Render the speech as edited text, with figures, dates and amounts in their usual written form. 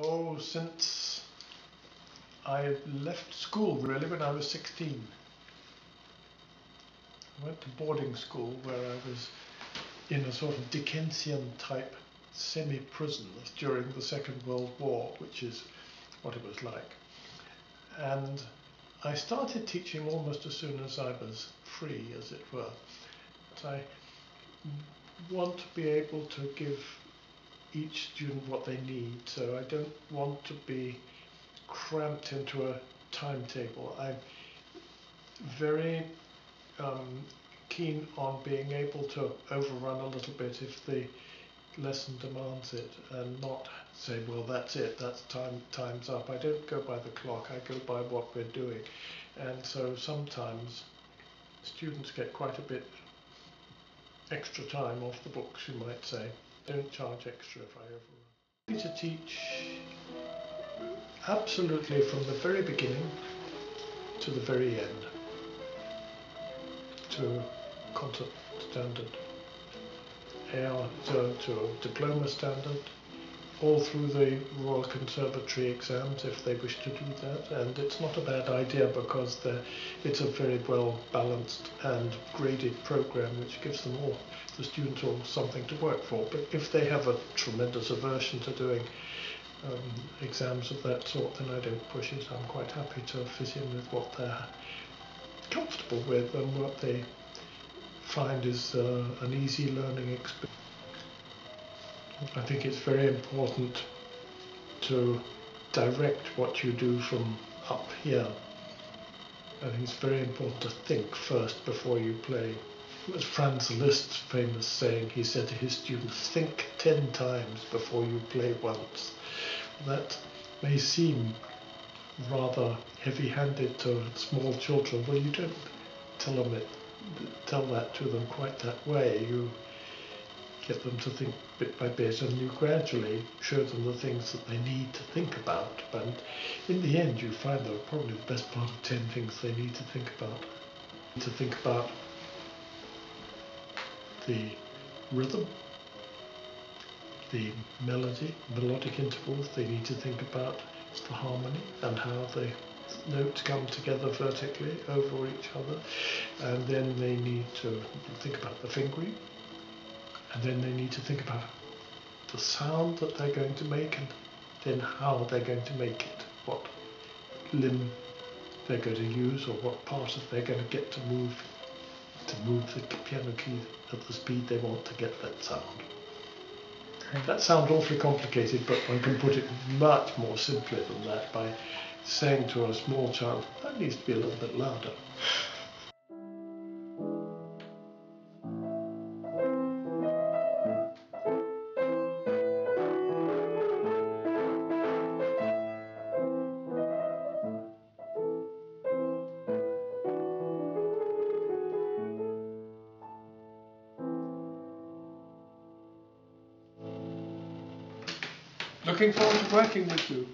Oh, since I left school really when I was 16. I went to boarding school where I was in a sort of Dickensian type semi-prison during the Second World War, which is what it was like. And I started teaching almost as soon as I was free, as it were. But I want to be able to give each student what they need, so I don't want to be cramped into a timetable. I'm very keen on being able to overrun a little bit if the lesson demands it, and not say, well, that's it, that's time's up. I don't go by the clock, I go by what we're doing. And so sometimes students get quite a bit extra time off the books, you might say. Don't charge extra if I overrun. To teach absolutely from the very beginning to the very end, to concert standard, to diploma standard, all through the Royal Conservatory exams if they wish to do that. And it's not a bad idea because it's a very well balanced and graded program which gives them all, the students, all something to work for. But if they have a tremendous aversion to doing exams of that sort, then I don't push it. I'm quite happy to fit in with what they're comfortable with and what they find is an easy learning experience. I think it's very important to direct what you do from up here. I think it's very important to think first before you play. It was Franz Liszt's famous saying. He said to his students, think 10 times before you play once. That may seem rather heavy-handed to small children. Well, you don't tell that to them quite that way. You get them to think bit by bit, and you gradually show them the things that they need to think about. And in the end, you find that probably the best part of 10 things they need to think about. To think about the rhythm, the melodic intervals. They need to think about the harmony and how the notes come together vertically over each other. And then they need to think about the fingering. And then they need to think about the sound that they're going to make, and then how they're going to make it, what limb they're going to use, or what part they're going to get to move the piano key at the speed they want to get that sound. That sounds awfully complicated, but one can put it much more simply than that by saying to a small child, that needs to be a little bit louder. Looking forward to working with you.